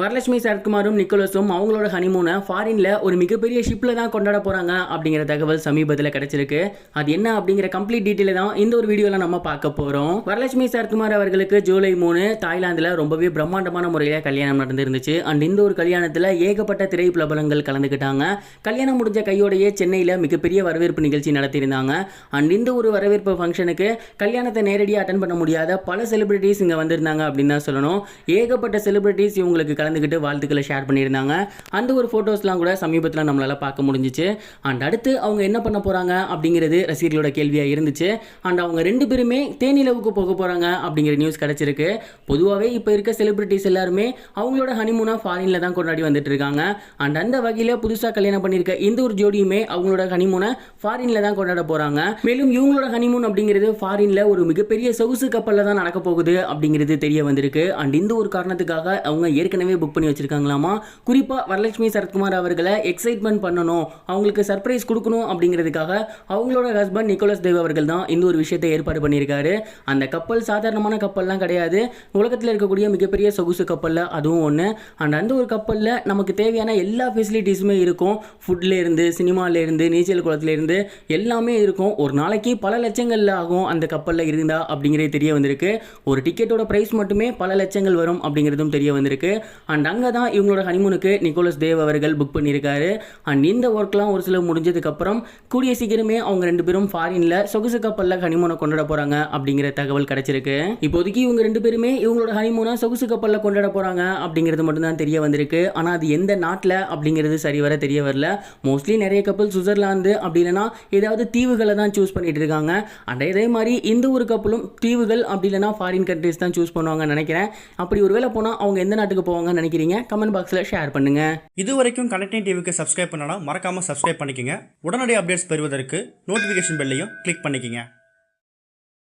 வரலட்சுமி சரத்குமாரும் நிக்கோலஸும் அவங்களோட ஹனிமூனை ஃபாரின்ல ஒரு மிகப்பெரிய ஷிப்ல தான் கொண்டாட போறாங்க அப்படிங்கிற தகவல் சமீபத்தில் கிடைச்சிருக்கு. அது என்ன அப்படிங்கிற கம்ப்ளீட் டீட்டெயில் தான் இந்த ஒரு வீடியோல நம்ம பார்க்க போறோம். வரலட்சுமி சரத்குமார் அவர்களுக்கு ஜூலை 3 தாய்லாந்துல ரொம்பவே பிரம்மாண்டமான முறையில கல்யாணம் நடந்திருந்துச்சு. அண்ட் இந்த ஒரு கல்யாணத்துல ஏகப்பட்ட திரை பிரபலங்கள் கலந்துக்கிட்டாங்க. கல்யாணம் முடிஞ்ச கையோடையே சென்னையில மிகப்பெரிய வரவேற்பு நிகழ்ச்சி நடத்தியிருந்தாங்க. அண்ட் இந்த ஒரு வரவேற்பு ஃபங்க்ஷனுக்கு கல்யாணத்தை நேரடியாக அட்டன் பண்ண முடியாத பல செலிபிரிட்டிஸ் இங்க வந்திருந்தாங்க அப்படின்னு தான் சொல்லணும். ஏகப்பட்ட செலிபிரிட்டிஸ் இவங்களுக்கு கலந்துக்கிட்டு வாழ்த்துக்களை ஷேர் பண்ணியிருந்தாங்க. அந்த ஒரு ஃபோட்டோஸ்லாம் கூட சமீபத்தில் நம்மளால் பார்க்க முடிஞ்சிச்சு. அண்ட் அடுத்து அவங்க என்ன பண்ண போகிறாங்க அப்படிங்கிறது ரசிகர்களோட கேள்வியாக இருந்துச்சு. அண்ட் அவங்க ரெண்டு பேருமே தேனிலவுக்கு போக போகிறாங்க அப்படிங்கிற நியூஸ் கிடச்சிருக்கு. பொதுவாகவே இப்போ இருக்க செலிபிரிட்டிஸ் எல்லாருமே அவங்களோட ஹனிமூனை ஃபாரினில் தான் கொண்டாடி வந்துட்டு இருக்காங்க. அண்ட் அந்த வகையில் புதுசாக கல்யாணம் பண்ணியிருக்க இந்த ஒரு ஜோடியுமே அவங்களோட ஹனிமூனை ஃபாரினில் தான் கொண்டாட போகிறாங்க. மேலும் இவங்களோட ஹனிமூன் அப்படிங்கிறது ஃபாரினில் ஒரு மிகப்பெரிய சொகுசு கப்பலில் தான் நடக்க போகுது அப்படிங்கிறது தெரிய வந்திருக்கு. அண்ட் இந்த ஒரு காரணத்துக்காக அவங்க ஏற்கனவே புக் பண்ணி வச்சிருக்காங்களாமா. குறிப்பா வரலட்சுமி சரத்குமார் அவர்களை எக்ஸைட்மெண்ட் பண்ணணும், அவங்களுக்கு சர்ப்ரைஸ் கொடுக்கணும் அப்படிங்கிறதுக்காக அவங்களோட ஹஸ்பண்ட் நிக்கோலஸ் தேவ் அவர்கள் தான் இந்த ஒரு விஷயத்தை ஏற்பாடு பண்ணியிருக்காரு. அந்த கப்பல் சாதாரணமான கப்பல்லாம் கிடையாது, உலகத்தில் இருக்கக்கூடிய மிகப்பெரிய சொகுசு கப்பலில் அதுவும் ஒன்று. அண்ட் அந்த ஒரு கப்பலில் நமக்கு தேவையான எல்லா ஃபெசிலிட்டிஸுமே இருக்கும். ஃபுட்ல இருந்து, சினிமால இருந்து, நீச்சல் குளத்துல இருந்து எல்லாமே இருக்கும். ஒரு நாளைக்கு பல லட்சங்கள்ல ஆகும் அந்த கப்பலில் இருந்தா அப்படிங்கிறது தெரிய வந்திருக்கு. ஒரு டிக்கெட்டோட பிரைஸ் மட்டுமே பல லட்சங்கள் வரும் அப்படிங்கிறதும் தெரிய வந்திருக்கு. அண்ட் அங்கே தான் இவங்களோட ஹனிமூனுக்கு நிக்கோலஸ் தேவ் அவர்கள் புக் பண்ணியிருக்காரு. அண்ட் இந்த ஒர்க்லாம் ஒரு சில முடிஞ்சதுக்கப்புறம் கூடிய சீக்கிரமே அவங்க ரெண்டு பேரும் ஃபாரினில் சொகுசு கப்பலில் ஹனிமூனை கொண்டாட போகிறாங்க அப்படிங்கிற தகவல் கிடைச்சிருக்கு. இப்போதைக்கு இவங்க ரெண்டு பேருமே இவங்களோட ஹனிமூனை சொகுசு கப்பலில் கொண்டாட போகிறாங்க அப்படிங்கிறது மட்டும்தான் தெரிய வந்திருக்கு. ஆனால் அது எந்த நாட்டில் அப்படிங்கிறது சரிவர தெரிய வரல. மோஸ்ட்லி நிறைய கப்பல் சுவிட்சர்லாந்து அப்படி இல்லைனா ஏதாவது தீவுகளை தான் சூஸ் பண்ணிட்டு இருக்காங்க. அண்ட் இதே மாதிரி இந்த ஒரு கப்பலும் தீவுகள் அப்படி இல்லைனா ஃபாரின் கண்ட்ரிஸ் தான் சூஸ் பண்ணுவாங்கன்னு நினைக்கிறேன். அப்படி ஒரு வேளை போனால் அவங்க எந்த நாட்டுக்கு போவாங்க நினைக்கிறீங்க? கமெண்ட் பாக்ஸில் ஷேர் பண்ணுங்க. இதுவரைக்கும் கனெக்டிங் டிவிக்கு சப்ஸ்கிரைப் பண்ணனா மறக்காம சப்ஸ்கிரைப் பண்ணிக்கங்க. உடனடி அப்டேட்ஸ் பெறுவதற்கு நோட்டிஃபிகேஷன் பெல்லையும் கிளிக் பண்ணிக்கங்க.